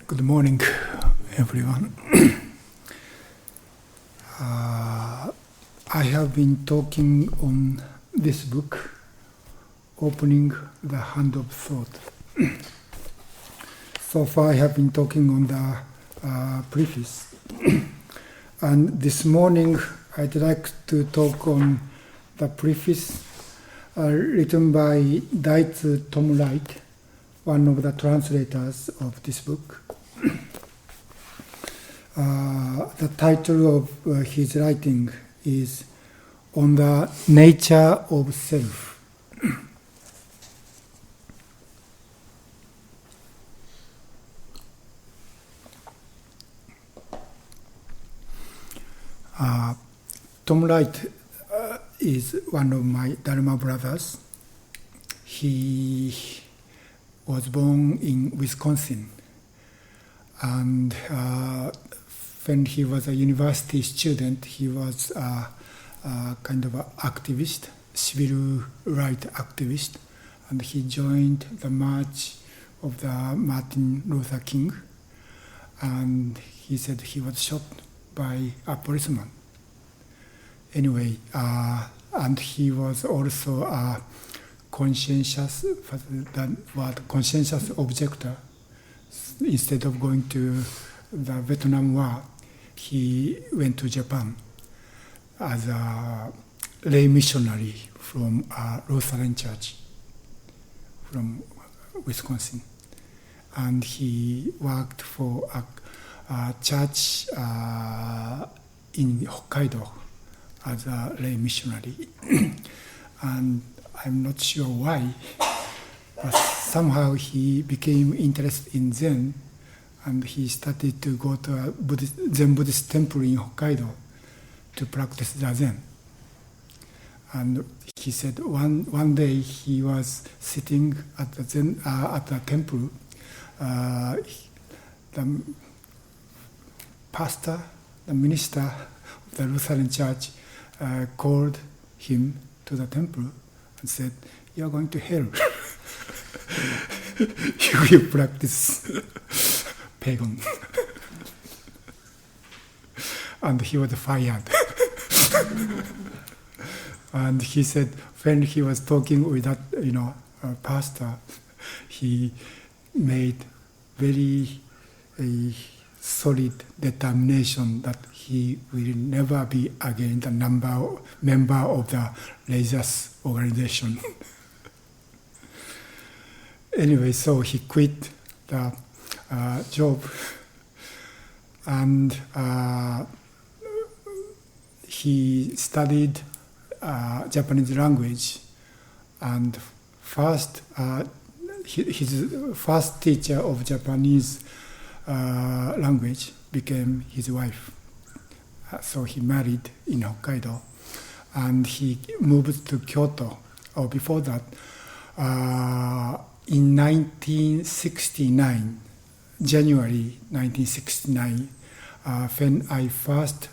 Good morning, everyone. I have been talking on this book, Opening the Hand of Thought. So far I have been talking on the preface. And this morning I'd like to talk on the preface written by Daitsu Tom Wright, one of the translators of this book. The title of his writing is On the Nature of Self. Tom Wright is one of my Dharma brothers. He was born in Wisconsin, and when he was a university student, he was a kind of an activist, civil rights activist, and he joined the march of the Martin Luther King, and he said he was shot by a policeman. Anyway, and he was also a conscientious objector. Instead of going to the Vietnam War, he went to Japan as a lay missionary from a Lutheran church from Wisconsin. And he worked for a church in Hokkaido as a lay missionary. And I'm not sure why, but somehow he became interested in Zen, and he started to go to a Zen Buddhist temple in Hokkaido to practice the Zen. And he said one day he was sitting at the Zen at the temple. The pastor, the minister of the Lutheran church, called him to the temple and said, "You are going to hell. You will practice pagan." And he was fired. And he said when he was talking with that, pastor, he made very solid determination that he will never be again the member of the religious organization. Anyway, so he quit the job, and he studied Japanese language, and his first teacher of Japanese language became his wife. So he married in Hokkaido, and he moved to Kyoto. Or before that, in 1969, January 1969, when I first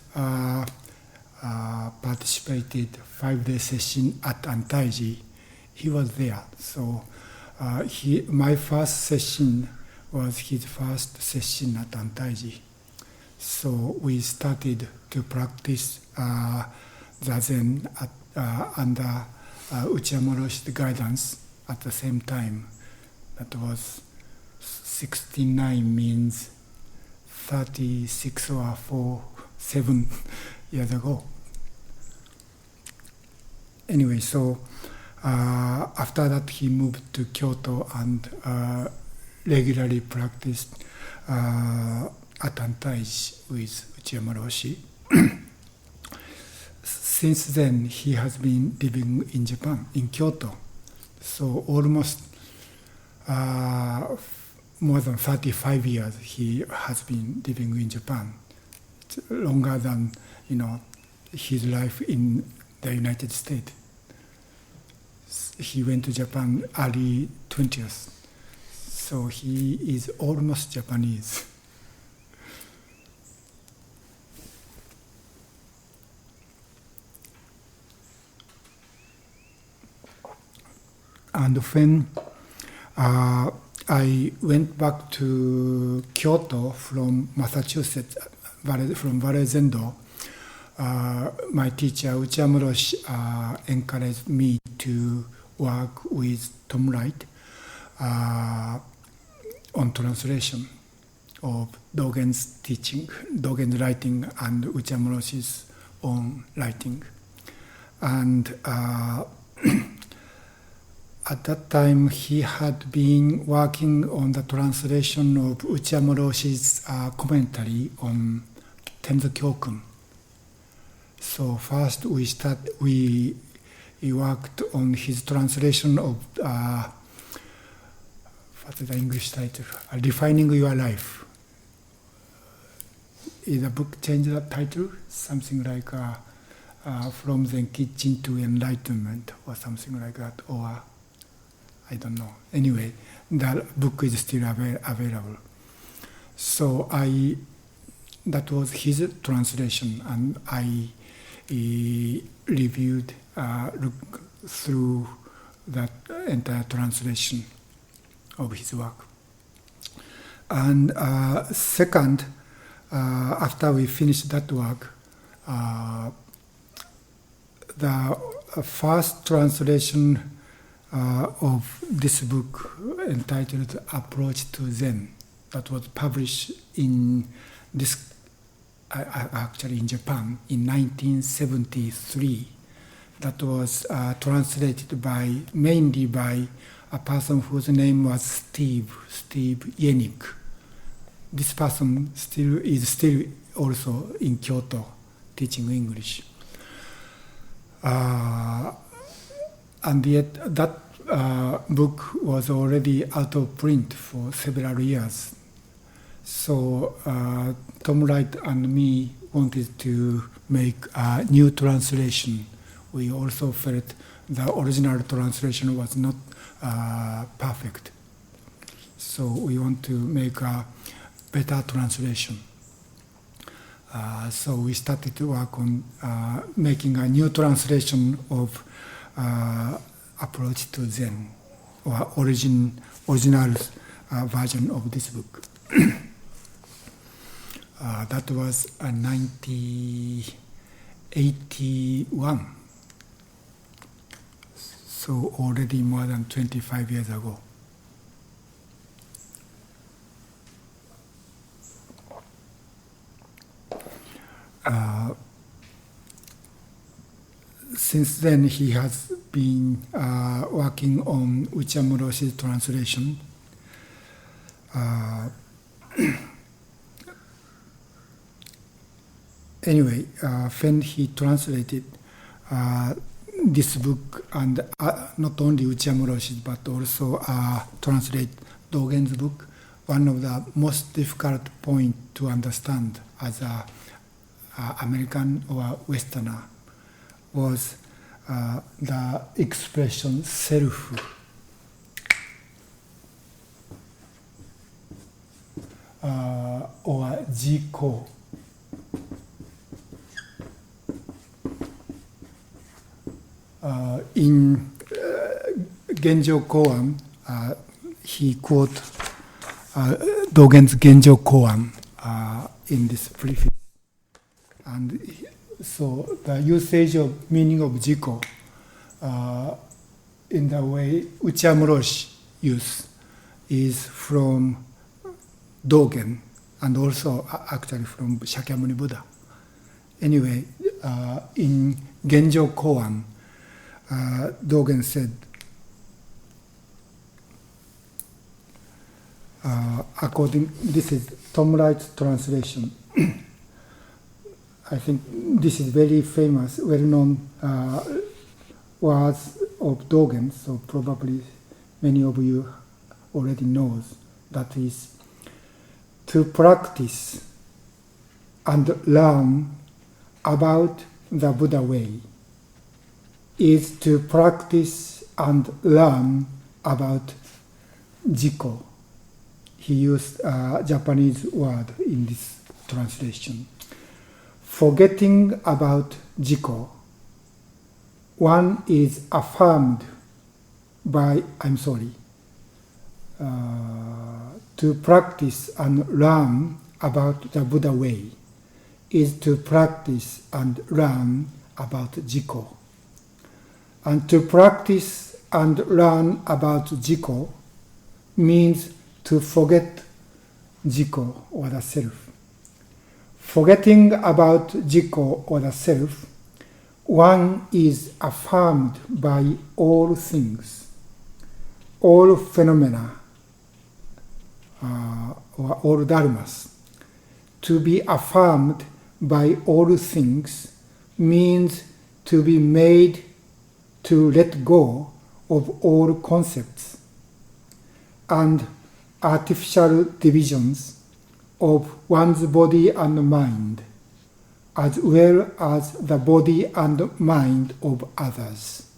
participated 5-day session at Antaiji, he was there. So my first session was his first session at Antaiji. So we started to practice the Zen under Okumura Roshi's guidance at the same time. That was 69 means 36 or 7 years ago. Anyway, so after that he moved to Kyoto and regularly practiced at Antaiji with Okumura Roshi. Since then, he has been living in Japan, in Kyoto. So almost more than 35 years he has been living in Japan. It's longer than his life in the United States. He went to Japan early 20th. So he is almost Japanese. And when I went back to Kyoto from Massachusetts, from Valley Zendo. My teacher, Okumura Roshi, encouraged me to work with Tom Wright on translation of Dogen's teaching, Dogen's writing, and Okumura Roshi's own writing. And at that time, he had been working on the translation of Okumura Roshi's commentary on Tenzo Kyokun. So first we worked on his translation of, what's the English title? Refining Your Life. Is the book changed the title? Something like From the Kitchen to Enlightenment, or something like that, or I don't know. Anyway, the book is still available. So that was his translation, and I reviewed, looked through that entire translation of his work. And second, after we finished that work, the first translation of this book entitled Approach to Zen, that was published in this actually in Japan in 1973. That was translated mainly by a person whose name was Steve Yenik. This person is still also in Kyoto teaching English. And yet that book was already out of print for several years. So Tom Wright and me wanted to make a new translation. We also felt the original translation was not perfect. So we want to make a better translation. So we started to work on making a new translation of Approach to Zen, or original version of this book. That was 1981, so already more than 25 years ago. Since then, he has been working on Okumura Roshi's translation. Anyway, when he translated this book, and not only Okumura Roshi, but also translate Dogen's book, one of the most difficult points to understand as an American or Westerner was the expression self. Or jiko. In Genjo Koan, he quotes Dogen's Genjo Koan in this preface. And so the usage of meaning of jiko in the way Okumura Roshi uses is from Dogen, and also actually from Shakyamuni Buddha. Anyway, in Genjo Koan, Dogen said, this is Tom Wright's translation. I think this is very famous, well-known words of Dogen, so probably many of you already knows. That is, to practice and learn about the Buddha way is to practice and learn about jiko. He used a Japanese word in this translation. Forgetting about jiko, one is affirmed by, to practice and learn about the Buddha way is to practice and learn about Jiko. And to practice and learn about Jiko means to forget Jiko or the self. Forgetting about Jiko or the self, one is affirmed by all things, all phenomena, or all dharmas. To be affirmed by all things means to be made to let go of all concepts and artificial divisions of one's body and mind, as well as the body and mind of others,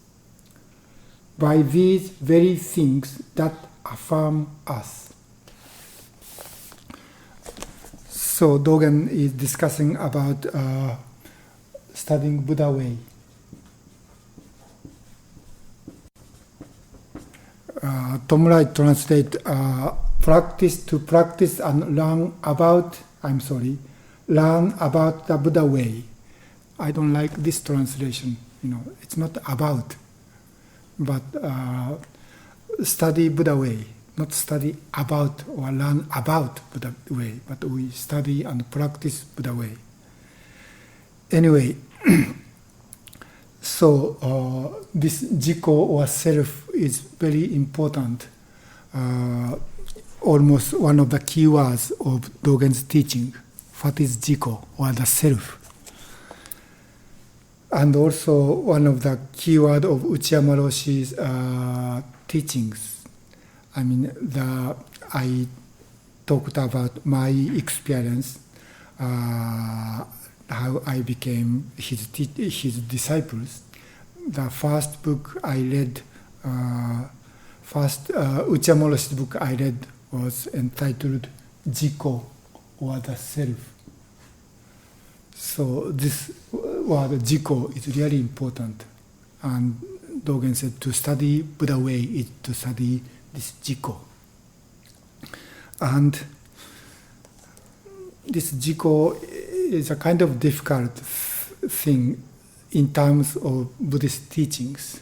by these very things that affirm us. So Dogen is discussing about studying Buddha way. Tom Wright translate practice to practice and learn about the Buddha way. I don't like this translation. It's not about, but study Buddha way, not study about or learn about Buddha way, but we study and practice Buddha way. Anyway, so this Jiko or self is very important. Almost one of the key words of Dogen's teaching. What is Jiko or the self? And also one of the key words of Okumura Roshi's teachings. I talked about my experience, how I became his disciples. The first book I read, Okumura Roshi's book I read was entitled Jiko or the Self. So this word Jiko is really important. And Dogen said to study Buddha way is to study this Jiko. And this Jiko is a kind of difficult thing in terms of Buddhist teachings,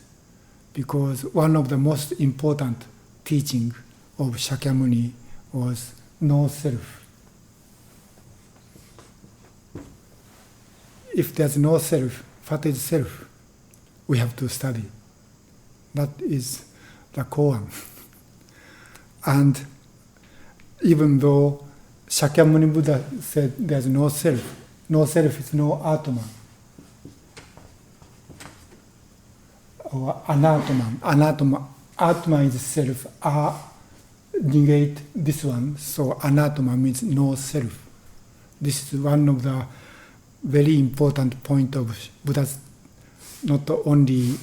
because one of the most important teaching of Shakyamuni was no self. If there's no self, what is self? We have to study. That is the koan. And even though Shakyamuni Buddha said there's no self is no atman. Or anatman. Atman is self. Negate this one. So anatman means no self. This is one of the very important point of Buddha's, not only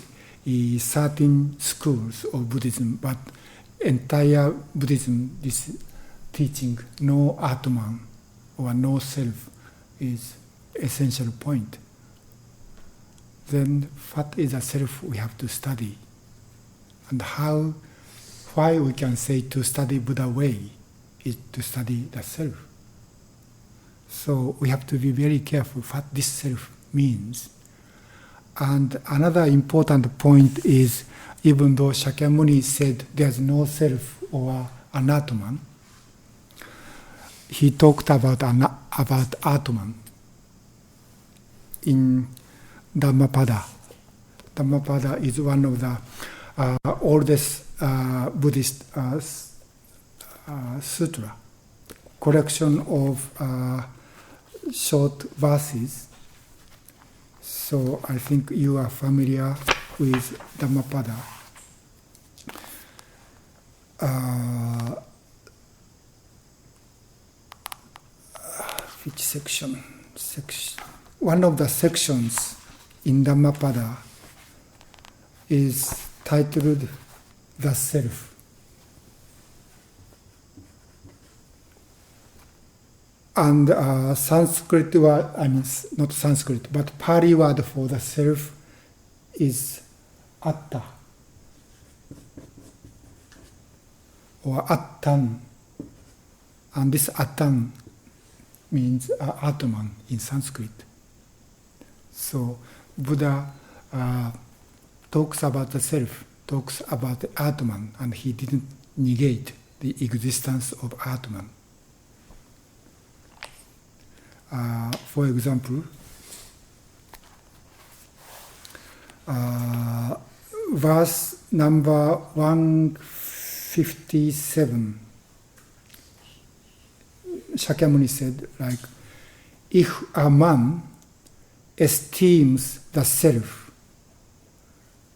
certain schools of Buddhism, but entire Buddhism, this teaching, no atman or no self is essential point. Then what is a self we have to study? And why we can say to study Buddha way is to study the self. So we have to be very careful what this self means. And another important point is, even though Shakyamuni said there's no self or anatman, he talked about atman in Dhammapada. Dhammapada is one of the oldest Buddhist sutra, collection of short verses. So I think you are familiar with Dhammapada. Which section? One of the sections in Dhammapada is titled The Self. And Sanskrit word, not Sanskrit, but Pali word for the self is atta. or attan. And this attan means atman in Sanskrit. So Buddha talks about the self, talks about the atman, and he didn't negate the existence of atman. For example, verse number 157, Shakyamuni said, like, if a man esteems the self,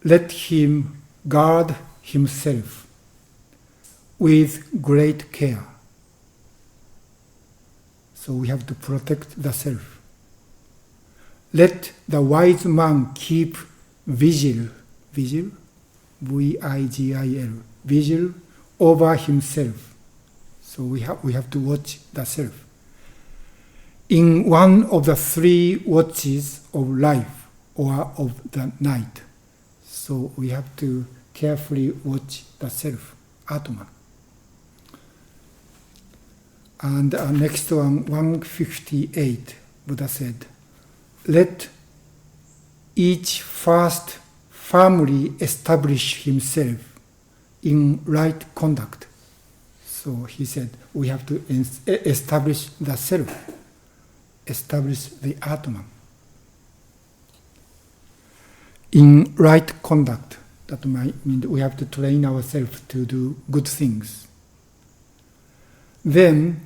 let him guard himself with great care. So we have to protect the self. Let the wise man keep vigil, V-I-G-I-L, vigil over himself. So we have to watch the self. In one of the three watches of life or of the night. So we have to carefully watch the self, atman. And next one, 158, Buddha said, let each first firmly establish himself in right conduct. So he said, we have to establish the self, establish the atman. In right conduct, that might mean we have to train ourselves to do good things. Then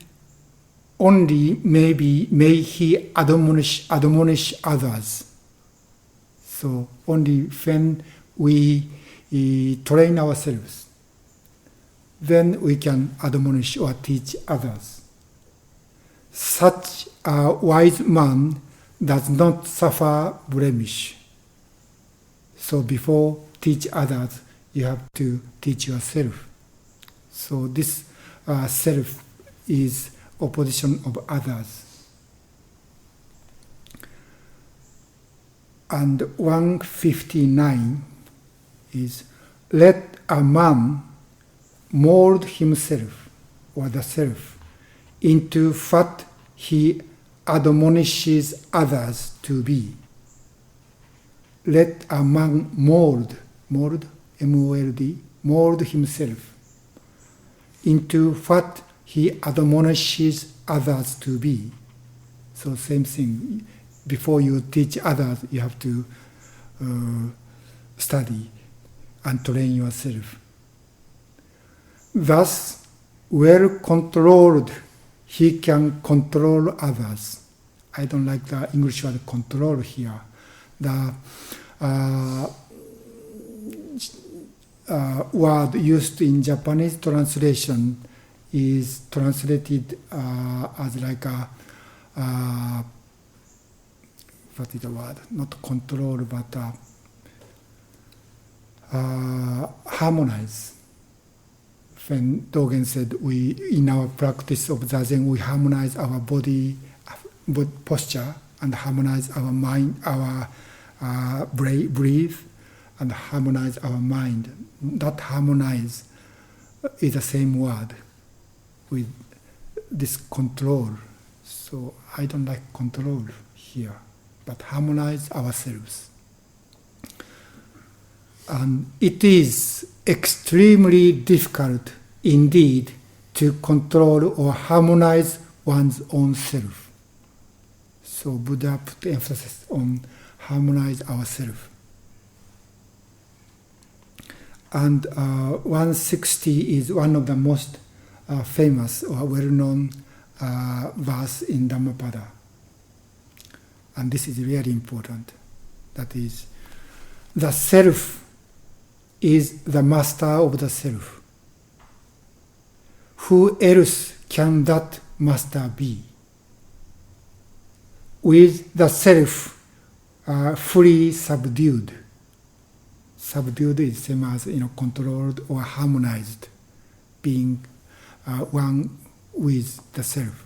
only may he admonish others. So only when we train ourselves, then we can admonish or teach others. Such a wise man does not suffer blemish. So before teach others, you have to teach yourself. So this self is opposition of others. And 159 is, let a man mold himself, or the self, into what he admonishes others to be. Let a man mold, M-O-L-D, mold himself into what he admonishes others to be. So same thing. Before you teach others, you have to study and train yourself. Thus, well controlled, he can control others. I don't like the English word control here. The word used in Japanese translation is translated as like a what is the word? Not control, but harmonize. When Dogen said, we in our practice of Zazen, we harmonize our body posture and harmonize our mind, our breathe, and harmonize our mind. That harmonize is the same word with this control. So I don't like control here, but harmonize ourselves. And it is extremely difficult indeed to control or harmonize one's own self. So Buddha put emphasis on harmonize ourselves. And 160 is one of the most famous or well-known verse in Dhammapada. And this is really important. That is, the self is the master of the self. Who else can that master be? With the self fully subdued. Subdued is same as controlled or harmonized, being one with the self.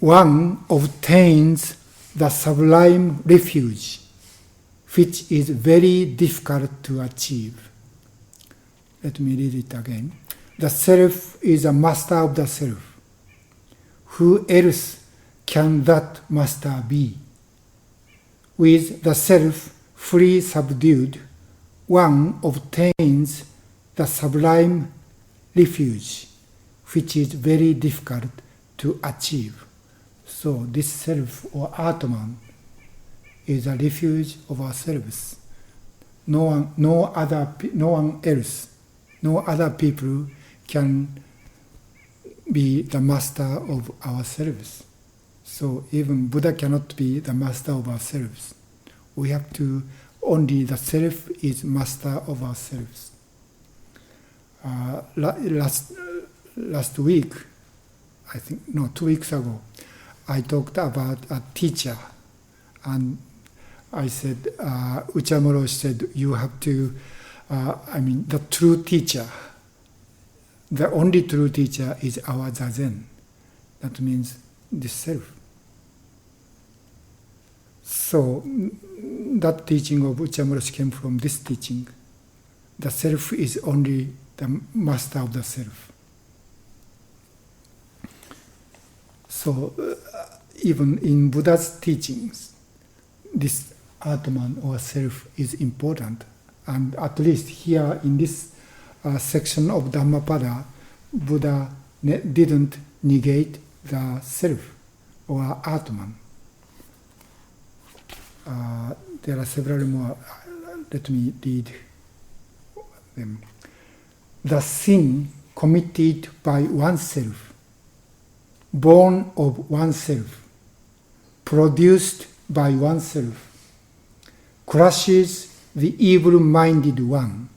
One obtains the sublime refuge, which is very difficult to achieve. Let me read it again. The self is a master of the self. Who else can that master be? With the self fully subdued, one obtains the sublime refuge, which is very difficult to achieve. So this self or atman is a refuge of ourselves. No one else, no other people can be the master of ourselves. So even Buddha cannot be the master of ourselves. We have to, only the self is master of ourselves. Last week, I think, no, 2 weeks ago, I talked about a teacher, and I said, Okumura Roshi said, you have to, the true teacher, the only true teacher is our zazen. That means this self. So that teaching of Okumura Roshi came from this teaching. The self is only the master of the self. So even in Buddha's teachings, this atman or self is important. And at least here in this section of Dhammapada, Buddha didn't negate the self or atman. There are several more. Let me read them. The sin committed by oneself, born of oneself, produced by oneself, crushes the evil-minded one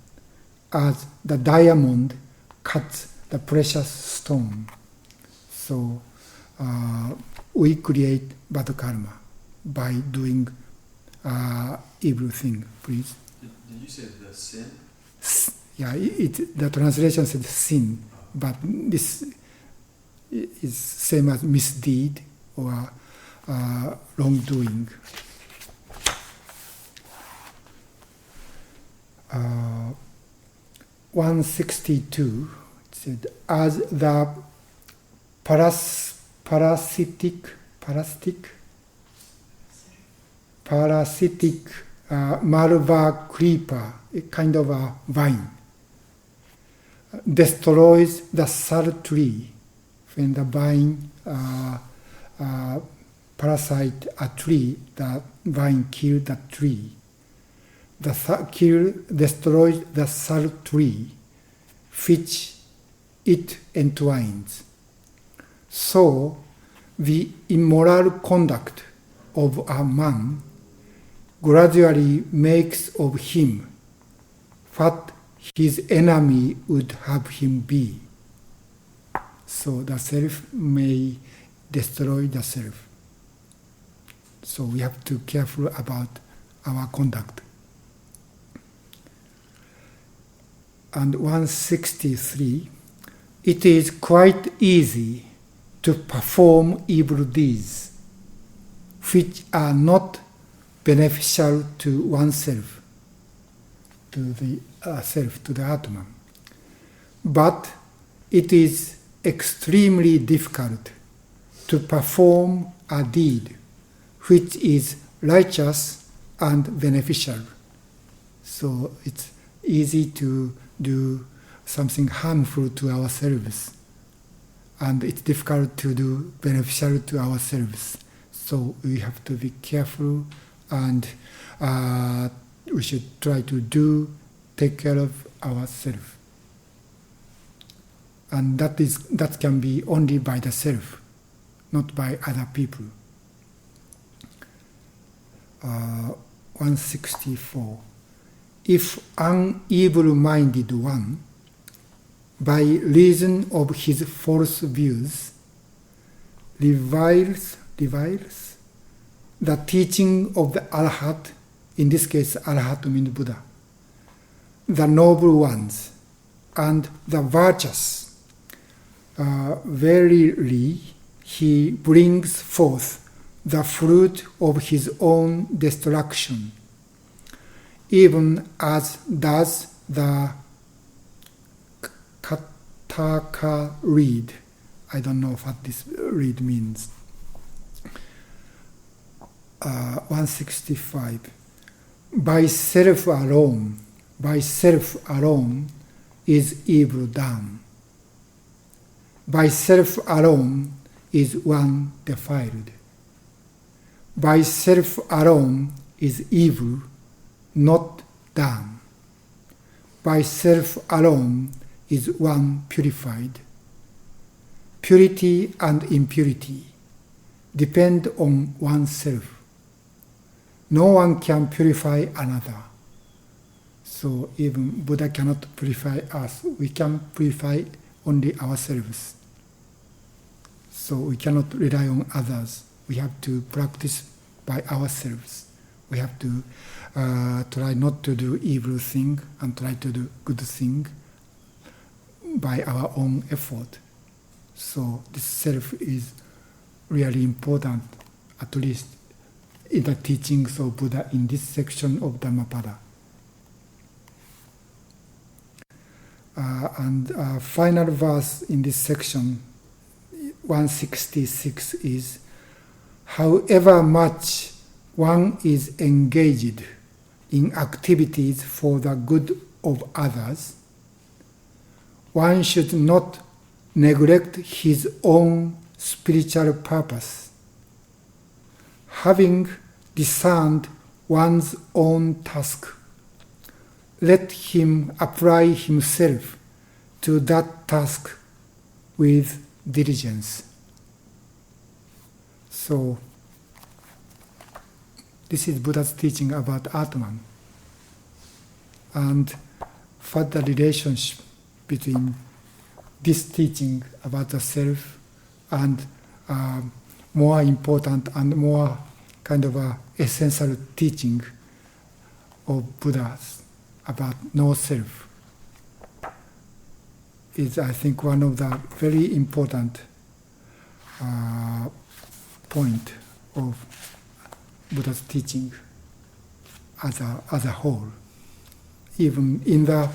as the diamond cuts the precious stone. So we create bad karma by doing evil thing. Please. Did you say the sin? Yeah, the translation said sin, but this is same as misdeed or wrongdoing. 162 it said, as the parasitic malva creeper, a kind of a vine, destroys the sal tree. When the vine parasite a tree, the vine kills the tree. The destroys the sal tree, which it entwines. So the immoral conduct of a man gradually makes of him what his enemy would have him be. So the self may destroy the self. So we have to be careful about our conduct. And 163, it is quite easy to perform evil deeds which are not beneficial to oneself, to the self, to the atman. But it is extremely difficult to perform a deed which is righteous and beneficial. So it's easy to do something harmful to ourselves, and it's difficult to do beneficial to ourselves. So we have to be careful, and we should try to take care of ourselves. And that can be only by the self, not by other people. 164. If an evil-minded one, by reason of his false views, reviles the teaching of the Arhat, in this case Arhat means Buddha, the noble ones, and the virtuous, verily he brings forth the fruit of his own destruction, even as does the Taka reed. I don't know what this reed means. 165. By self alone is evil done. By self alone is one defiled. By self alone is evil not done. By self alone is one purified. Purity and impurity depend on oneself. No one can purify another. So even Buddha cannot purify us. We can purify only ourselves. So we cannot rely on others. We have to practice by ourselves. We have to try not to do evil thing and try to do good thing by our own effort. So this self is really important, at least in the teachings of Buddha in this section of Dhammapada. And final verse in this section, 166, is, however much one is engaged in activities for the good of others, one should not neglect his own spiritual purpose. Having discerned one's own task, let him apply himself to that task with diligence. So, this is Buddha's teaching about atman, and further relationship between this teaching about the self and more important and more kind of essential teaching of Buddha's about no self is, I think, one of the very important point of Buddha's teaching as a whole. Even in the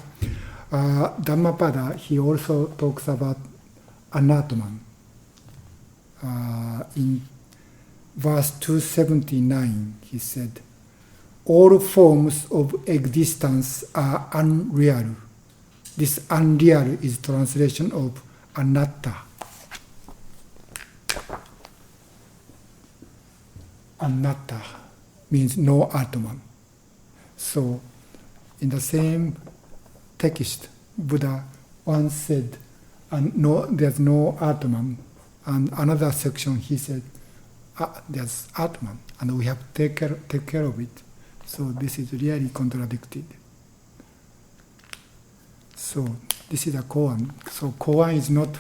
Dhammapada, he also talks about anatman. In verse 279, he said, all forms of existence are unreal. This unreal is translation of anatta. Anatta means no atman. So, in the same text, Buddha once said, there's no atman. And another section he said, there's atman, and we have to take care of it. So this is really contradicted. So this is a koan. So koan is not,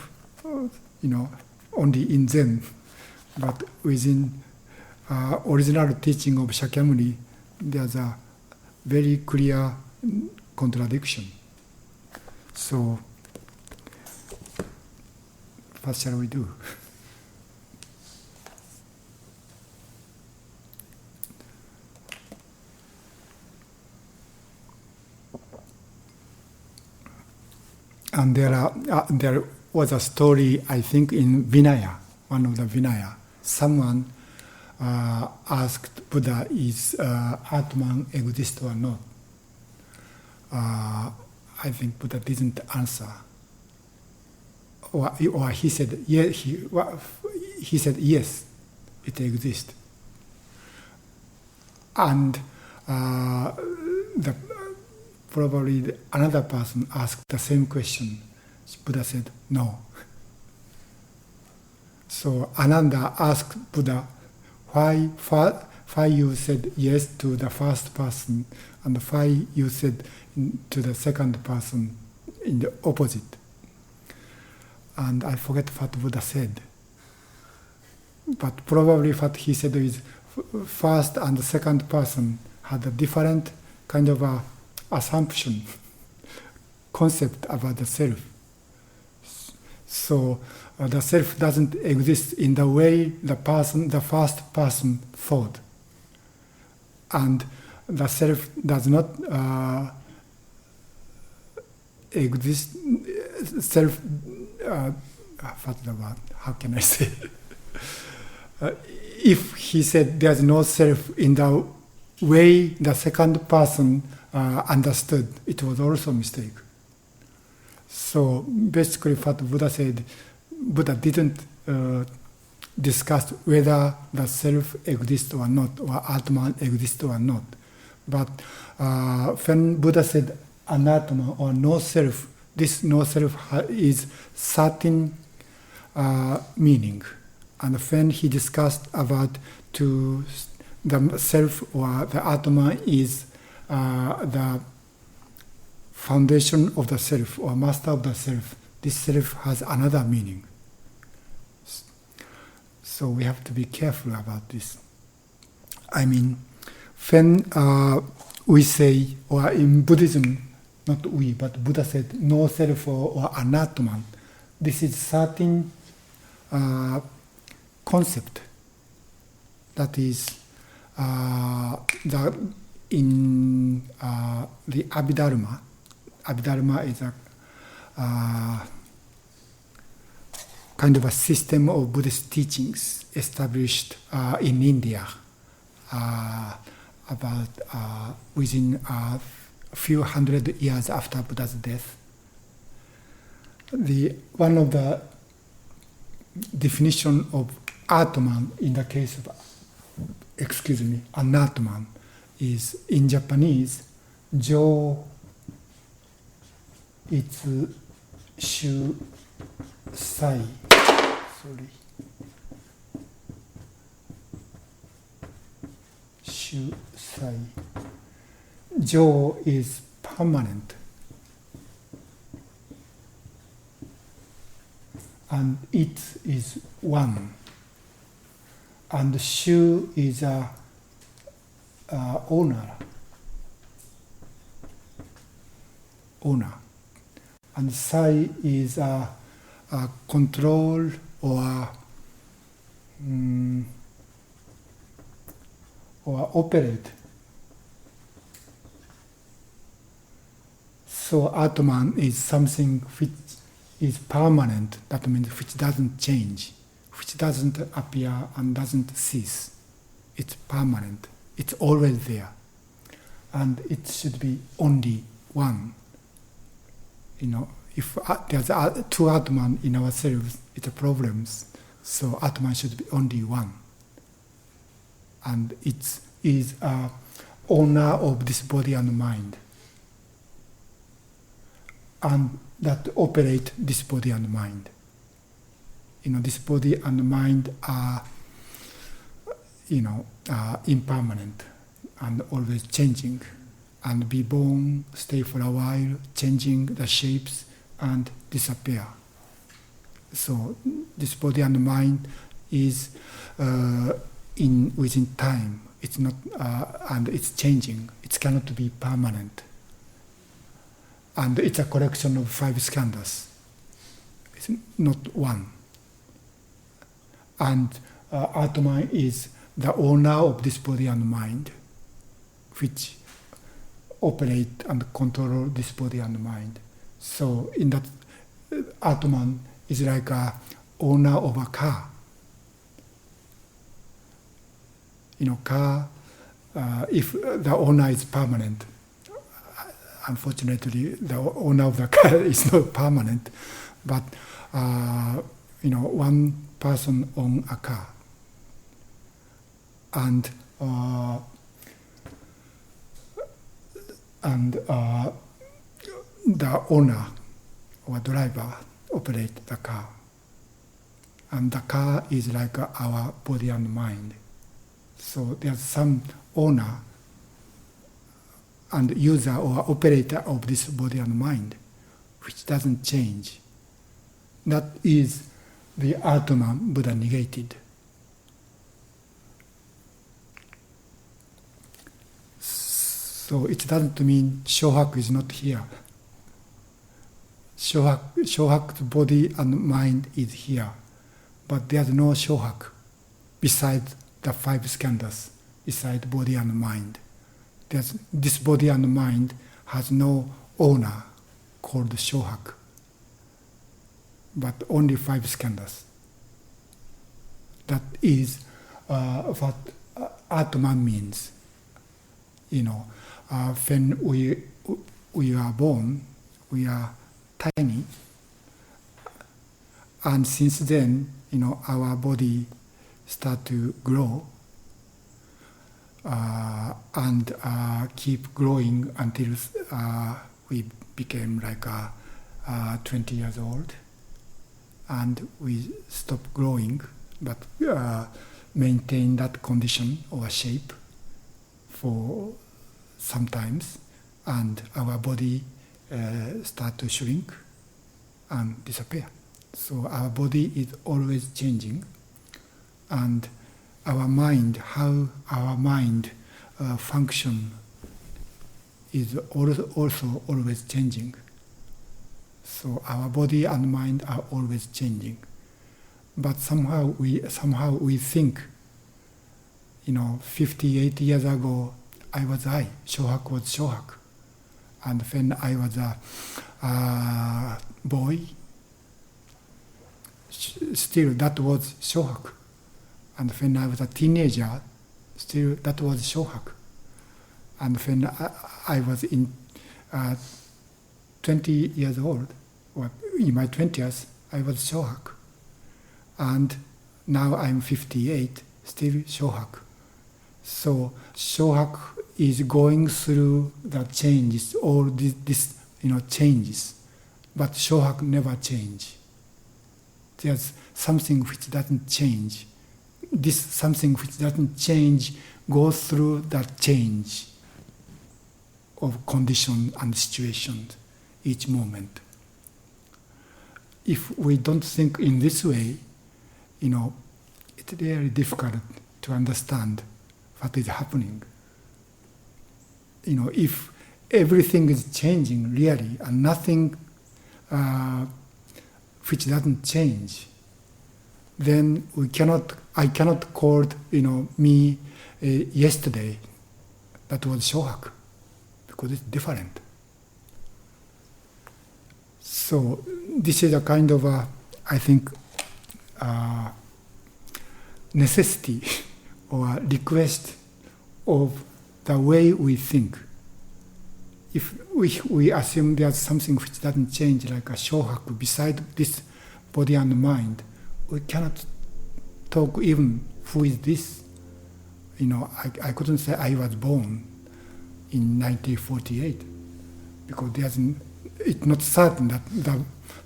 only in Zen, but within original teaching of Shakyamuni, there's a very clear contradiction. So what shall we do? And there was a story, I think, in Vinaya, one of the Vinaya. Someone asked Buddha, is Atman exist or not? I think Buddha didn't answer. Or he said, he said, yes, it exists. And probably another person asked the same question. Buddha said, no. So Ananda asked Buddha, why you said yes to the first person and why you said to the second person in the opposite? And I forget what Buddha said. But probably what he said is first and the second person had a different kind of a assumption, concept about the self. So the self doesn't exist in the way the first person thought. And the self does not exist self, what's the word? How can I say? If he said there's no self in the way the second person understood, it was also a mistake. So basically what Buddha said, Buddha didn't discuss whether the self exists or not, or atman exists or not. But when Buddha said anatman or no self, this no self is certain meaning. And when he discussed about the self or the atman is the foundation of the self or master of the self, this self has another meaning. So we have to be careful about this. I mean, when we say, or in Buddhism, not we, but Buddha said no self or anatman, this is certain concept that is in the Abhidharma. Abhidharma is a kind of a system of Buddhist teachings established in India about within a few hundred years after Buddha's death. One of the definition of atman in the case of, anatman is in Japanese, jo itsu shu sai. Sorry. Shu sai. Jo is permanent. And it is one. And shu is a owner. And sai is a control or operate. So atman is something which is permanent. That means which doesn't change, which doesn't appear and doesn't cease. It's permanent. It's always there. And it should be only one. If there's two atman in ourselves, it's a problem. So atman should be only one. And it is a owner of this body and mind. And that operate this body and mind. This body and mind are, impermanent and always changing. And be born, stay for a while, changing the shapes and disappear. So this body and mind is within time. It's not, and it's changing. It cannot be permanent. And it's a collection of 5 skandhas. It's not one. And Atman is the owner of this body and mind, which operate and control this body and mind. So in that, Atman is like a owner of a car. Car, if the owner is permanent, unfortunately, the owner of the car is not permanent, but one person owns a car, and the owner or driver operates the car, and the car is like our body and mind. So there's some owner and user or operator of this body and mind, which doesn't change. That is the Atman Buddha negated. So it doesn't mean Shohaku is not here. Shohaku's body and mind is here, but there's no Shohaku besides the 5 skandhas, besides body and mind. This body and mind has no owner called Shohaku. but only 5 skandhas. That is what atman means. When we are born, we are tiny, and since then, our body start to grow and keep growing until we became like 20 years old, and we stop growing, but maintain that condition or shape for sometimes, and our body start to shrink and disappear. So our body is always changing, and our mind, how our mind function is also always changing. So our body and mind are always changing. But somehow we think, 58 years ago, Shohaku was Shohaku. And when I was a boy, still that was Shohaku. And when I was a teenager, still that was Shohaku. And when I was in 20 years old, or in my 20s, I was Shohaku. And now I'm 58, still Shohaku. So Shohaku is going through the changes, all this changes. But Shohaku never change. There's something which doesn't change. This something which doesn't change goes through that change of condition and situations each moment. If we don't think in this way, it's very difficult to understand what is happening. If everything is changing really and nothing which doesn't change, then I cannot call me yesterday that was Shohaku, because it's different. So this is a kind of I think necessity or request of the way we think. If we assume there's something which doesn't change, like a Shohaku beside this body and mind, we cannot talk even who is this. I couldn't say I was born in 1948, because it's not certain that the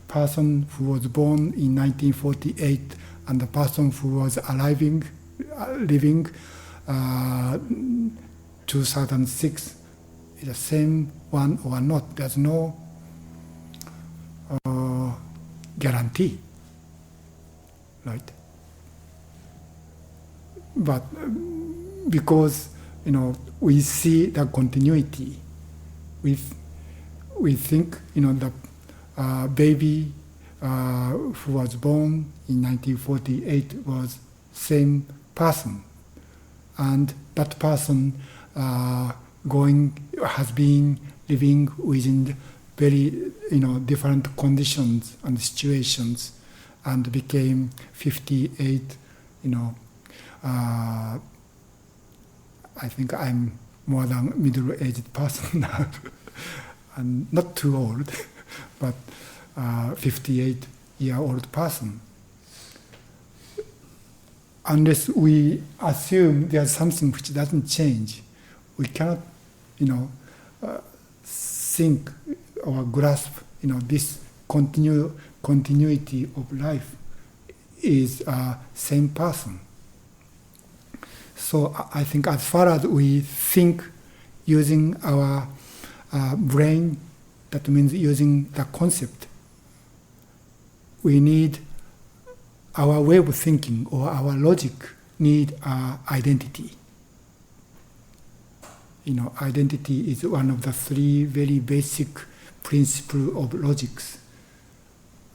person who was born in 1948 and the person who was living 2006 is the same one or not. There's no guarantee, right? But because we see the continuity, we think the baby who was born in 1948 was same person, and that person has been living within very different conditions and situations, and became 58. I think I'm more than middle-aged person now, and not too old, but 58-year-old person. Unless we assume there's something which doesn't change, we cannot, think or grasp, this continuity of life is same person. So I think as far as we think using our brain, that means using the concept, we need our way of thinking, or our logic need identity. Identity is one of the 3 very basic principles of logics.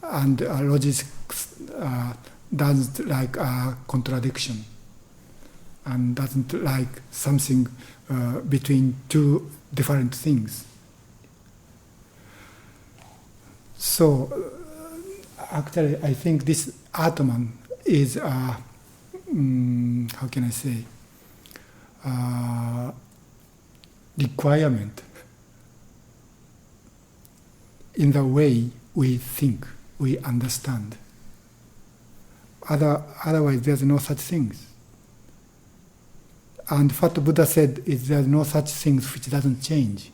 And logic doesn't like a contradiction, and doesn't like something between 2 different things. So Actually, I think this atman is how can I say, requirement in the way we think, we understand. Otherwise, there's no such things. And what Buddha said is there's no such things which doesn't change.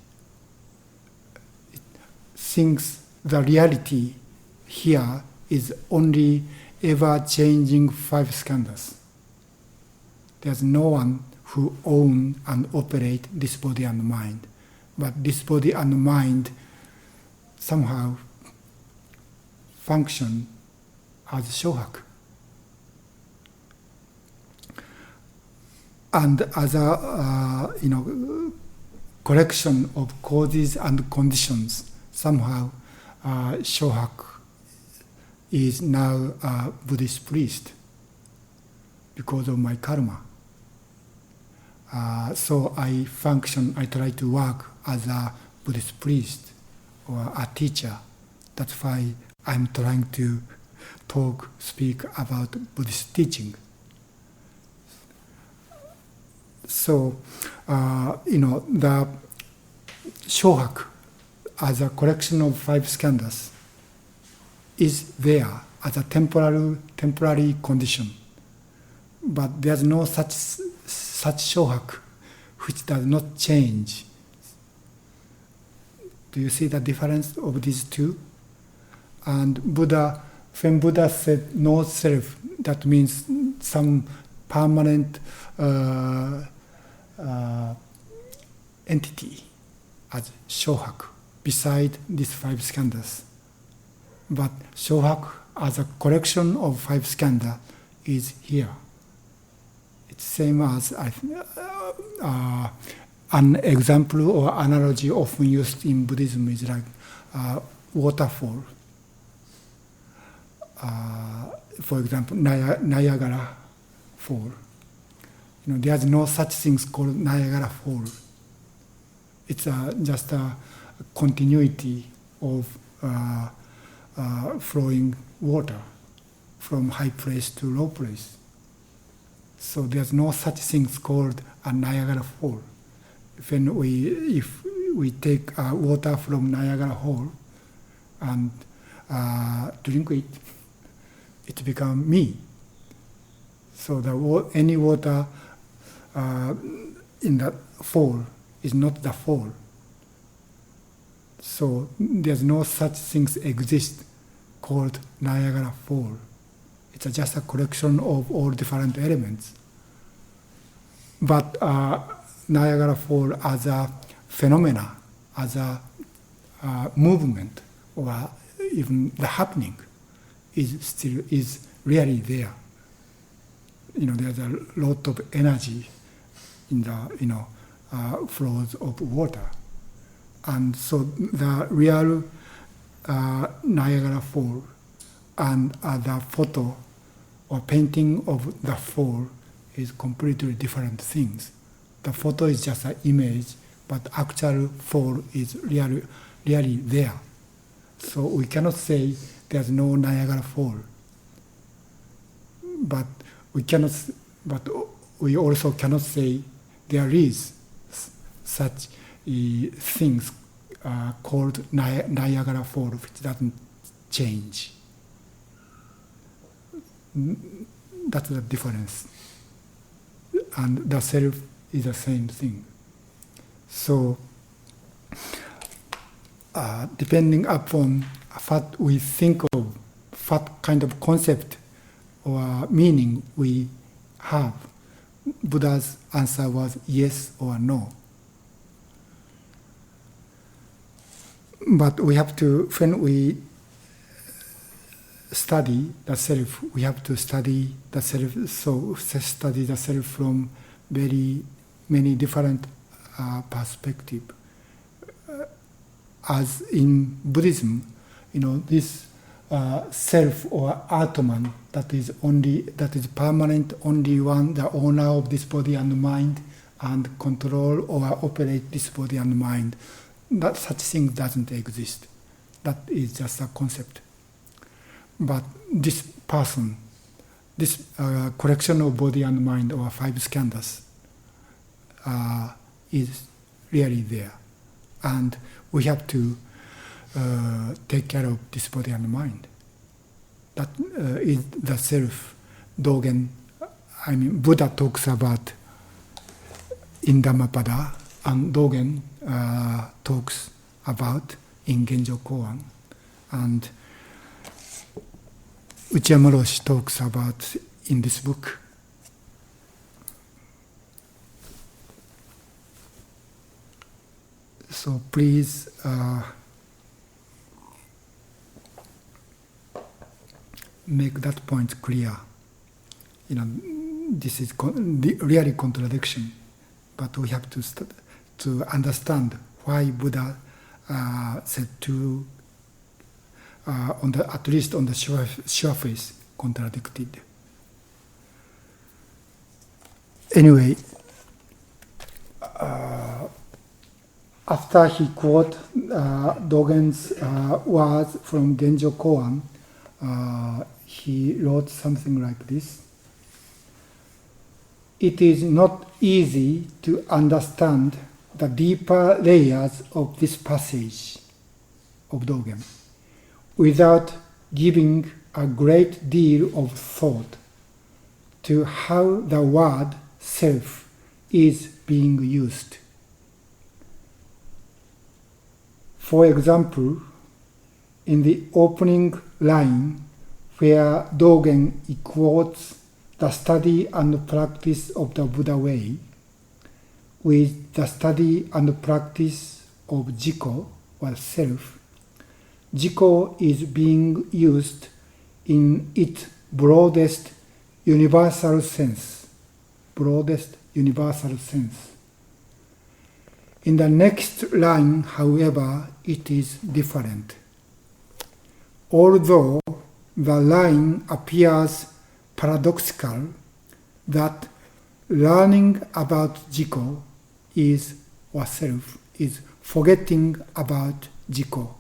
The reality here is only ever-changing five skandhas. There's no one who own and operate this body and mind. But this body and mind somehow function as shohaku. And as a collection of causes and conditions, somehow Shohaku is now a Buddhist priest because of my karma. So I try to work as a Buddhist priest or a teacher. That's why I'm trying to speak about Buddhist teaching. So, the Shohaku as a collection of five skandhas is there as a temporary condition. But there's no such Shohaku which does not change. Do you see the difference of these two? And when Buddha said no self, that means some permanent entity as Shohaku beside these five skandhas. But Shohaku as a collection of five skandhas is here. It's same as an example or analogy often used in Buddhism is like waterfall. For example, Niagara Fall. There's no such things called Niagara Fall. It's just a continuity of flowing water from high place to low place. So there's no such things called a Niagara Fall. If we take water from Niagara Fall and drink it, it becomes me. So any water in the fall is not the fall. So there's no such things exist called Niagara Fall. It's just a collection of all different elements. But Niagara Fall as a phenomena, as a movement, or even the happening, is really there. There's a lot of energy in the flows of water, and so the real Niagara Fall and the photo or painting of the fall is completely different things. The photo is just an image, but actual fall is really there. So we cannot say there's no Niagara Fall. But we also cannot say there is such things called Niagara Fall, which doesn't change. That's the difference. And the self is the same thing. So, depending upon what we think of, what kind of concept or meaning we have, Buddha's answer was yes or no. But we have to, when we study the self, we have to study the self, so study the self from very many different perspectives. As in Buddhism, this self or atman that is permanent, only one, the owner of this body and mind, and control or operate this body and mind, that such thing doesn't exist. That is just a concept. but this person, this collection of body and mind or 5 skandhas is really there. And we have to take care of this body and mind. That is the self Dogen, Buddha talks about in Dhammapada, and Dogen talks about in Genjo Koan, and Okumura Roshi talks about in this book. So please make that point clear. This is really contradiction, but we have to understand why Buddha said to, at least on the surface, contradicted. Anyway, after he quoted Dogen's words from Genjo Koan, he wrote something like this. It is not easy to understand the deeper layers of this passage of Dogen without giving a great deal of thought to how the word self is being used. For example, in the opening line where Dogen quotes the study and practice of the Buddha way with the study and practice of jiko, or self, jiko is being used in its broadest universal sense. In the next line, however, it is different. Although the line appears paradoxical, that learning about jiko is, or self, is forgetting about jiko.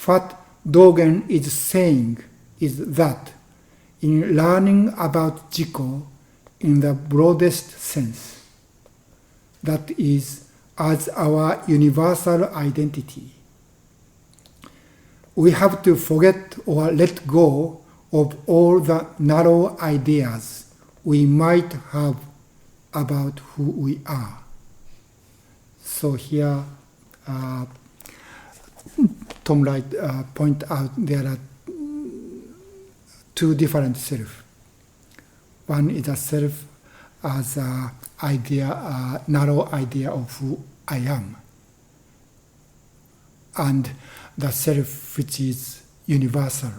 What Dogen is saying is that in learning about jiko in the broadest sense, that is, as our universal identity, we have to forget or let go of all the narrow ideas we might have about who we are. So here, Tom Wright point out there are 2 different self. One is a self as a narrow idea of who I am, and the self which is universal.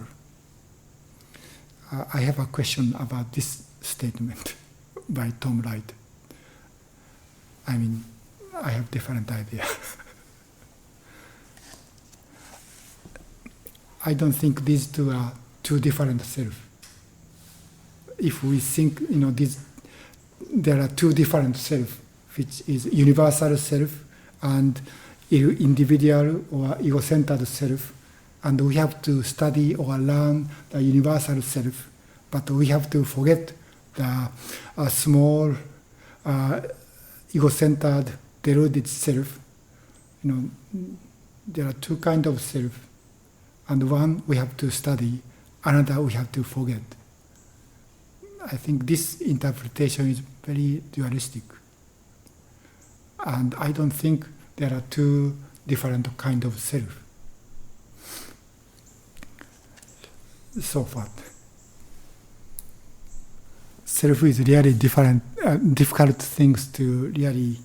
I have a question about this statement by Tom Wright. I have different idea. I don't think these 2 are 2 different self. If we think, there are 2 different self, which is universal self and individual or ego-centered self, and we have to study or learn the universal self, but we have to forget the small ego-centered deluded self. There are 2 kinds of self, and one we have to study, another we have to forget. I think this interpretation is very dualistic, and I don't think there are 2 different kinds of self. So what? Self is really difficult things to really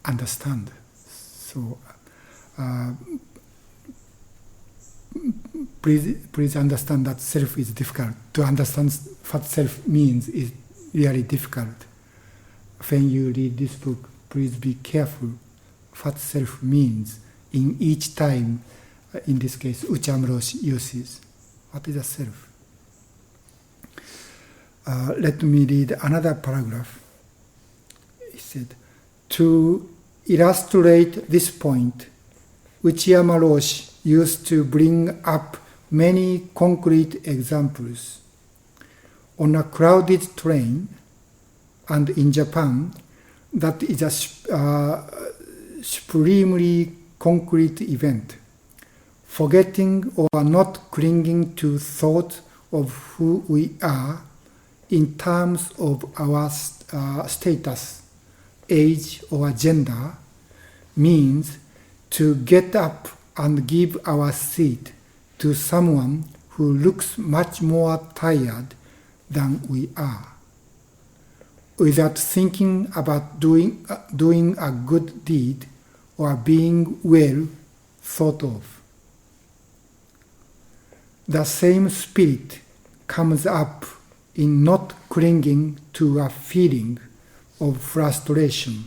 understand. So please understand that self is difficult. To understand what self means is really difficult. When you read this book, please be careful what self means in each time, in this case, Okumura Roshi uses. What is a self? Let me read another paragraph. He said, to illustrate this point, Okumura Roshi used to bring up many concrete examples. On a crowded train, and in Japan, that is a supremely concrete event. Forgetting or not clinging to thoughts of who we are in terms of our status, age, or gender means to get up and give our seat to someone who looks much more tired than we are, without thinking about doing a good deed or being well thought of. The same spirit comes up in not clinging to a feeling of frustration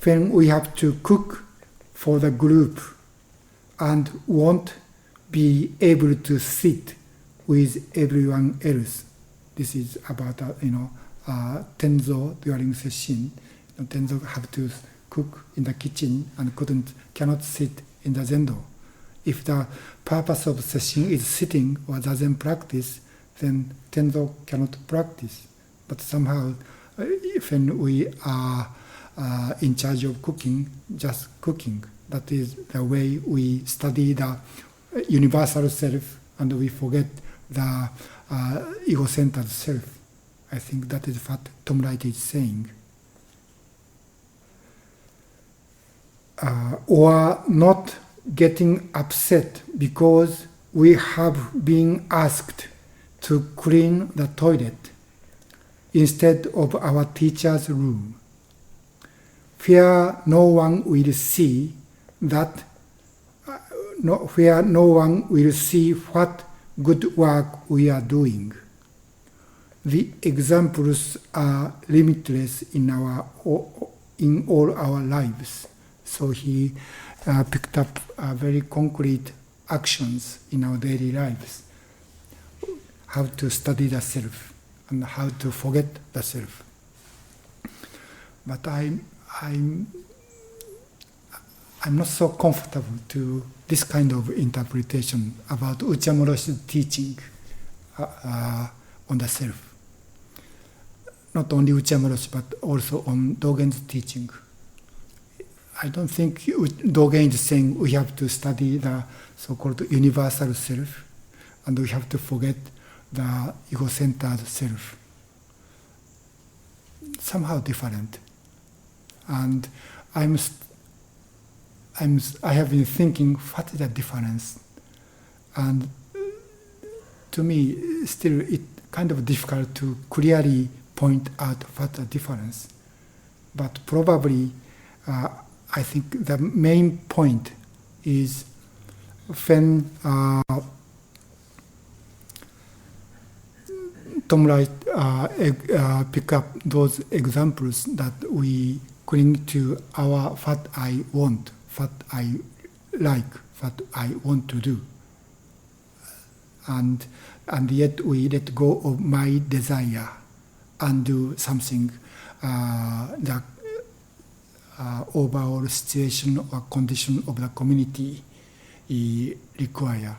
when we have to cook for the group and won't be able to sit with everyone else. This is about Tenzo during sesshin. Tenzo have to cook in the kitchen and cannot sit in the zendo. If the purpose of sesshin is sitting or Zazen practice, then Tenzo cannot practice. But somehow, when we are in charge of cooking, just cooking, that is the way we study the universal self and we forget the ego-centered self. I think that is what Tom Wright is saying. Or not getting upset because we have been asked to clean the toilet instead of our teacher's room. Fear no one will see that, where no one will see what good work we are doing. The examples are limitless in all our lives. So he picked up very concrete actions in our daily lives. How to study the self and how to forget the self. But I'm not so comfortable to this kind of interpretation about Okumura Roshi's teaching on the self. Not only Okumura Roshi, but also on Dogen's teaching. I don't think Dogen is saying we have to study the so-called universal self and we have to forget the ego-centered self. Somehow different. And I have been thinking, what is the difference? And to me, still it's kind of difficult to clearly point out what the difference. But probably, I think the main point is when Tom Wright pick up those examples that we cling to our what I want, what I like, what I want to do. And yet we let go of my desire and do something that overall situation or condition of the community require.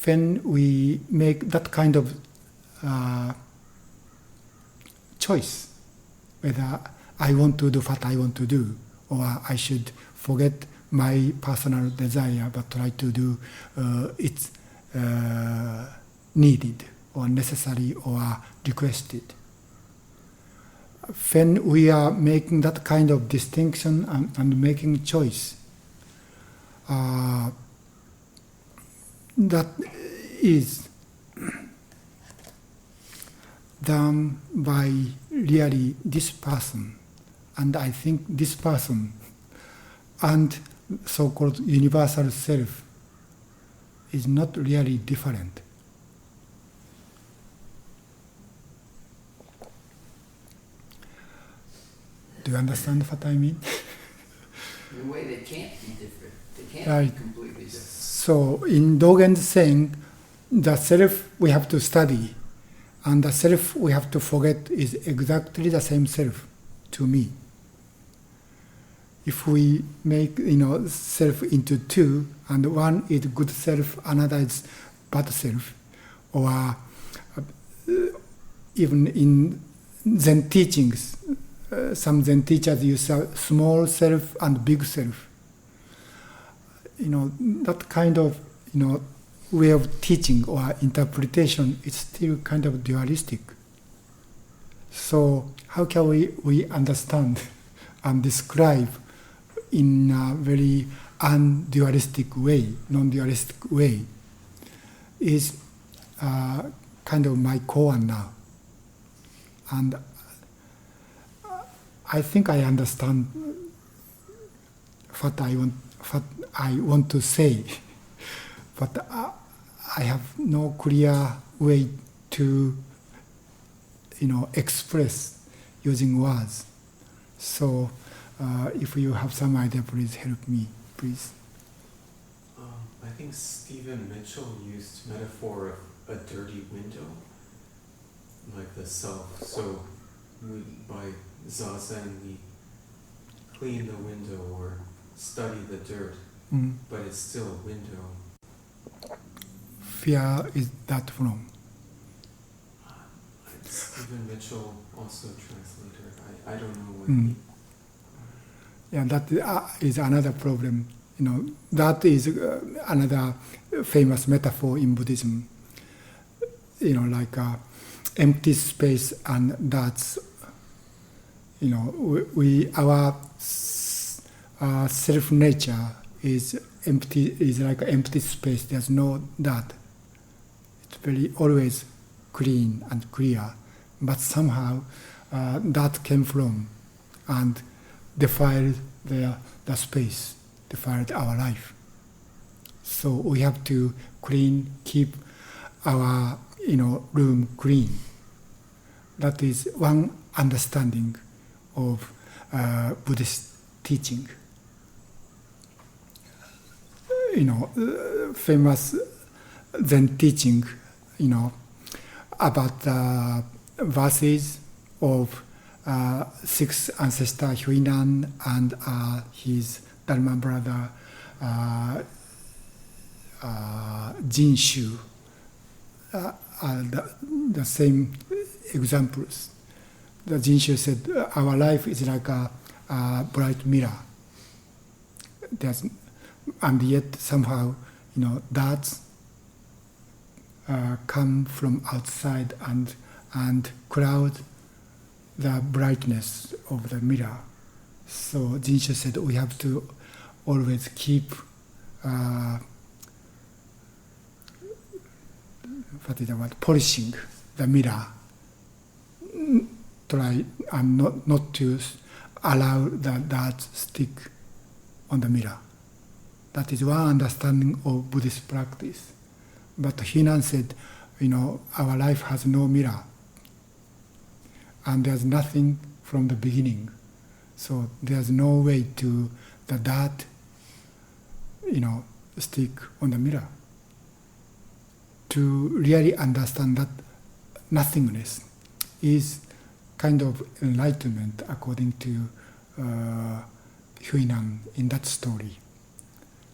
When we make that kind of choice, whether I want to do what I want to do, or I should forget my personal desire but try to do it's needed or necessary or requested. When we are making that kind of distinction and making choice, that is done by really this person. And I think this person and so-called universal self is not really different. Do you understand what I mean? In a way, they can't be different. They can't Right. be completely different. So in Dogen's saying, the self we have to study and the self we have to forget is exactly the same self to me. if we make self into two, and one is good self, another is bad self, or even in Zen teachings, some Zen teachers use a small self and big self. That kind of way of teaching or interpretation is still kind of dualistic. So how can we understand and describe in a very undualistic way, non-dualistic way, is kind of my core now. And I think I understand what I want to say, but I have no clear way to express using words. So if you have some idea, please help me, please. I think Stephen Mitchell used metaphor of a dirty window, like the self. So by zazen, we clean the window or study the dirt, but it's still a window. Where is that from? Stephen Mitchell, also translator. I don't know what he... Yeah, that is another problem. That is another famous metaphor in Buddhism. Like empty space, and that's our self nature is empty. Is like empty space. There's no that. It's very always clean and clear, but somehow that came from and defiled the space, defiled our life. So we have to keep our room clean. That is one understanding of Buddhist teaching. Famous Zen teaching, about the verses of sixth ancestor Huinan and his Dharma brother Jinshu are the same examples. The Jinshu said, our life is like a bright mirror. And yet somehow, that come from outside and cloud the brightness of the mirror. So Jinshu said we have to always keep polishing the mirror. Try and not to allow that stick on the mirror. That is one understanding of Buddhist practice. But Hinan said, our life has no mirror. And there's nothing from the beginning. So there's no way to that stick on the mirror. To really understand that nothingness is kind of enlightenment according to Huinan in that story.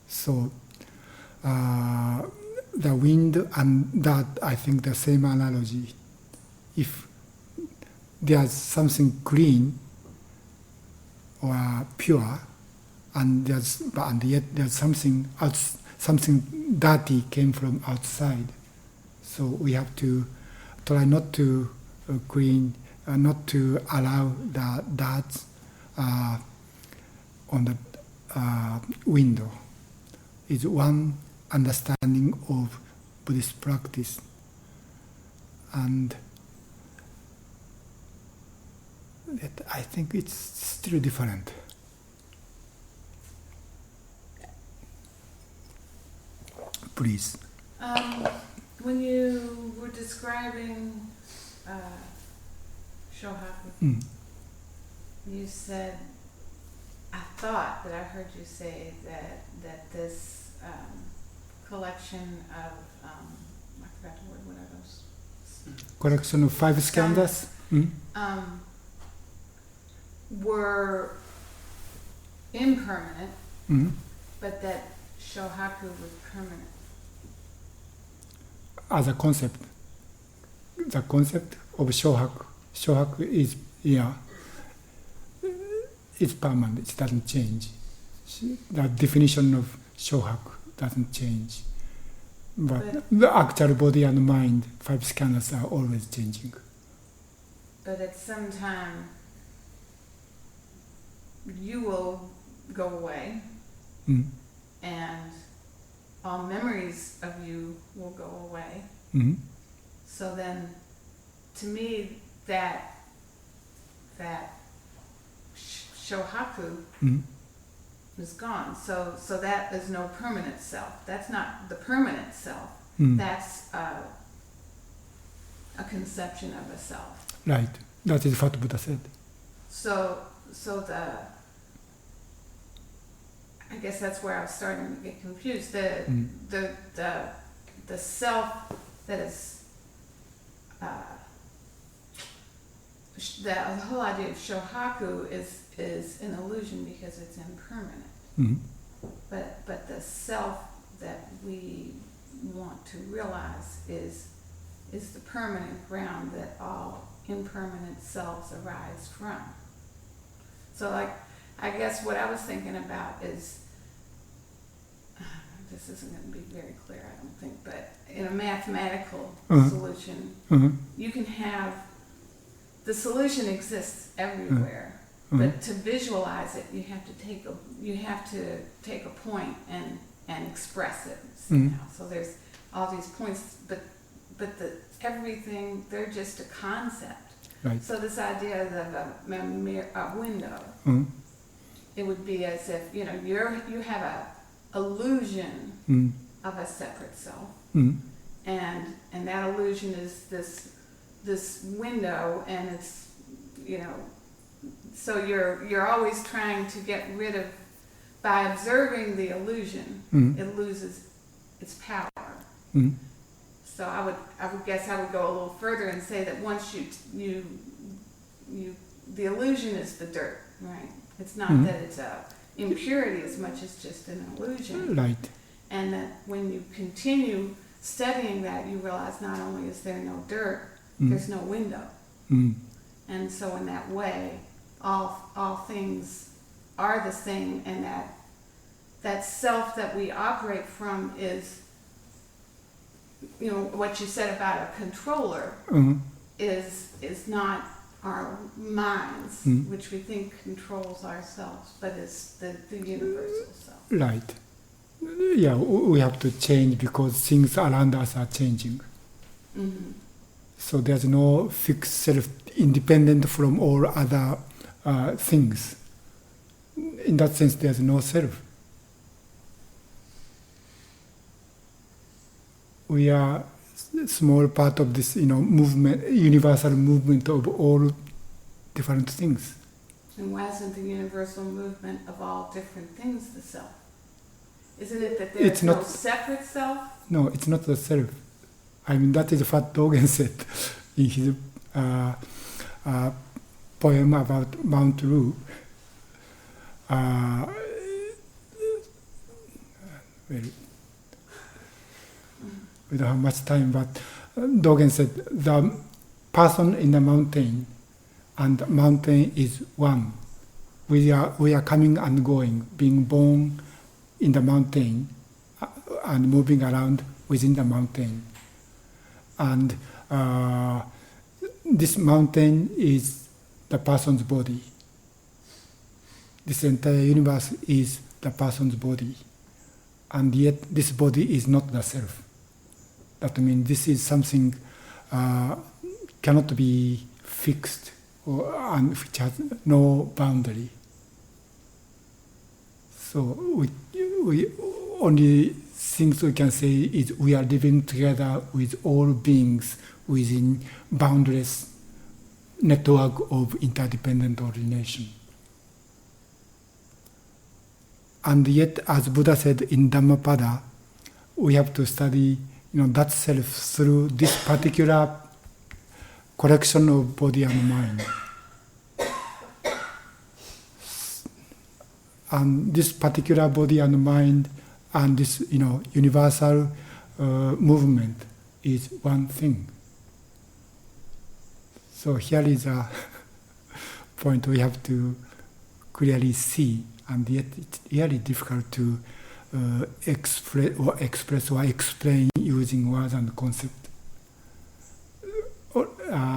So the wind and that, I think the same analogy. If there's something clean or pure, and yet there's something dirty came from outside. So we have to try not to clean, not to allow that on the window. Is one understanding of Buddhist practice, and I think it's still different. Please. When you were describing Shohaku, you said, I thought that I heard you say that this collection of, I forgot the word, what are those? Collection of 5 skandhas. Were impermanent, Mhm. but that Shohaku was permanent. As a concept, the concept of Shohaku. Shohaku is, it's permanent, it doesn't change. The definition of Shohaku doesn't change. But the actual body and mind, 5 skandhas are always changing. But at some time, you will go away, Mm. and all memories of you will go away. Mhm. So then, to me, that Shohaku Mhm. is gone. So that is no permanent self. That's not the permanent self. Mm. That's a conception of a self. Right. That is what Buddha said. So I guess that's where I was starting to get confused. The self that is the whole idea of Shohaku is an illusion because it's impermanent. Mhm. But the self that we want to realize is the permanent ground that all impermanent selves arise from. So I guess what I was thinking about is, this isn't going to be very clear, I don't think, but in a mathematical solution, Mhm. you can have, the solution exists everywhere, but to visualize it, you have to take a point and express it somehow. So there's all these points, but everything, they're just a concept. Right. So this idea of a window, Mhm. it would be as if you have a illusion Mhm. of a separate self, Mhm. and that illusion is this window, and it's so you're always trying to get rid of, by observing the illusion, it loses its power. Mhm. So I would guess I would go a little further and say that once you the illusion is the dirt, right? It's not that it's a impurity as much as just an illusion. Right. And that when you continue studying that, you realize not only is there no dirt, there's no window. Mhm. And so in that way, all things are the same, and that self that we operate from is, what you said about a controller Mhm. is not our minds, which we think controls ourselves, but it's the universal self. Right. Yeah, we have to change because things around us are changing. Mm-hmm. So there's no fixed self independent from all other things. In that sense, there's no self. We are a small part of this, movement, universal movement of all different things. And why isn't the universal movement of all different things the self? Isn't it that there's It's no not- separate self? No, it's not the self. I mean, that is what Dogen said in his poem about Mount Ru. We don't have much time, but Dogen said the person in the mountain and the mountain is one. We are coming and going, being born in the mountain and moving around within the mountain. And this mountain is the person's body. This entire universe is the person's body. And yet this body is not the self. That means this is something cannot be fixed and which has no boundary. So we only things we can say is we are living together with all beings within boundless network of interdependent origination. And yet, as Buddha said in Dhammapada, we have to study that self through this particular collection of body and mind. and this particular body and mind and this universal movement is one thing. So here is a point we have to clearly see, and yet it's really difficult to express or explain using words and concept.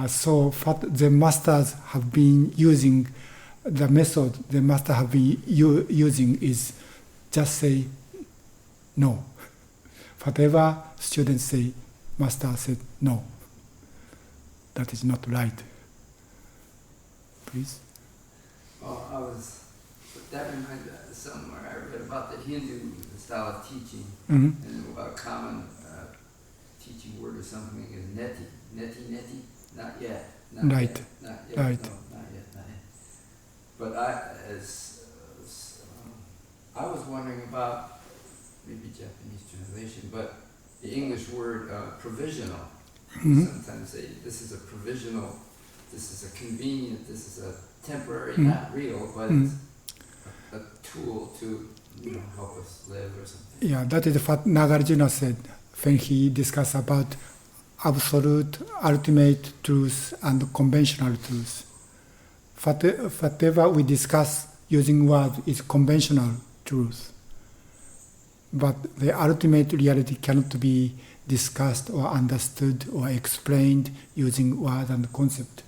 So the masters have been using, the method the master have been using is just say no. Whatever students say, master said no. That is not right. Please. Well, that reminds me of somewhere I read about the Hindu style of teaching, Mm-hmm. and about a common teaching word or something is neti, not yet. Not Right. Yet, not yet. Right. No, not yet. But I was wondering about maybe Japanese translation, but the English word provisional. Mm-hmm. Sometimes say this is a provisional, this is a convenient, this is a temporary, Mm. not real, but it's a tool to help us live or something. Yeah, that is what Nagarjuna said when he discussed about absolute, ultimate truth and conventional truth. Whatever we discuss using words is conventional truth. But the ultimate reality cannot be discussed or understood or explained using words and concept.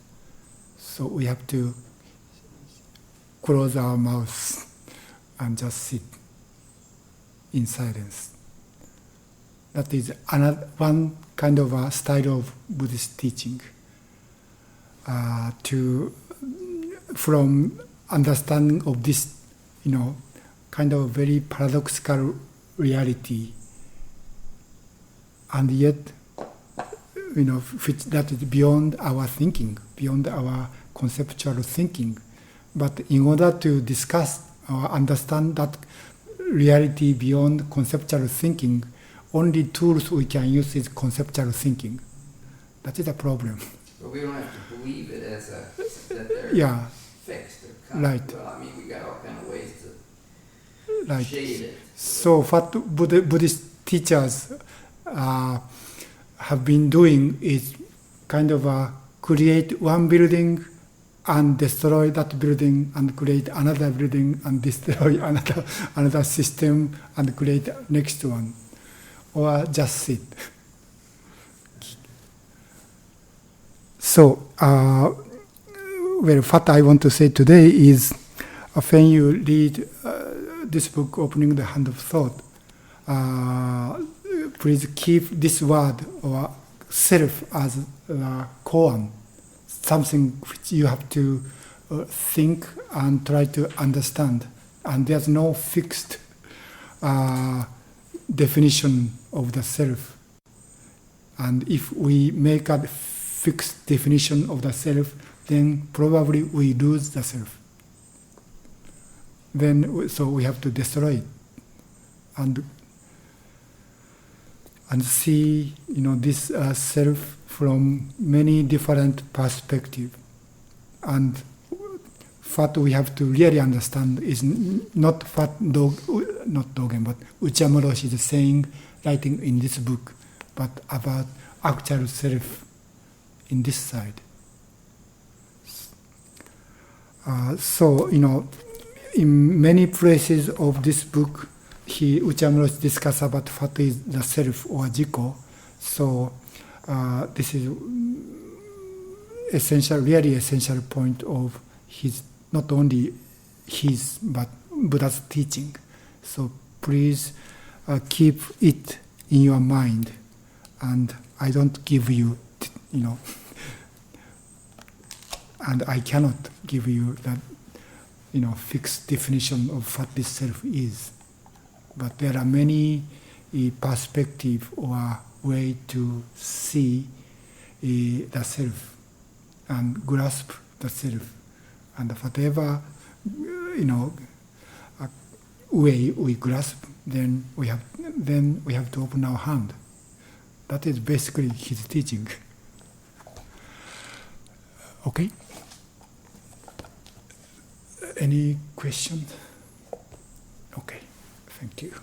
So we have to close our mouths and just sit in silence. That is one kind of a style of Buddhist teaching. From understanding of this, kind of very paradoxical reality, and yet, that is beyond our thinking, beyond our conceptual thinking. But in order to discuss or understand that reality beyond conceptual thinking, only tools we can use is conceptual thinking. That is a problem. But we don't have to believe it as that they're Yeah, fixed or right. Well, I mean, we got all kind of ways to right. shade it. So what Buddhist teachers have been doing is kind of create one building and destroy that building and create another building and destroy another system and create next one, or just sit. So, what I want to say today is, when you read this book, Opening the Hand of Thought, please keep this word or self as a koan, something which you have to think and try to understand. And there's no fixed definition of the self. And if we make a fixed definition of the self, then probably we lose the self. So we have to destroy it and see, this self from many different perspectives. And what we have to really understand is not what not Dogen, but Okumura Roshi is saying, writing in this book, but about actual self in this side. So, in many places of this book, Okumura Roshi discusses about what is the self or jiko. So, this is really essential point of his, not only his, but Buddha's teaching. So please keep it in your mind, and I don't give you, and I cannot give you that, fixed definition of what this self is. But there are many perspectives or way to see the self and grasp the self, and whatever way we grasp, then we have to open our hand. That is basically his teaching. Okay. Any questions? Okay, thank you.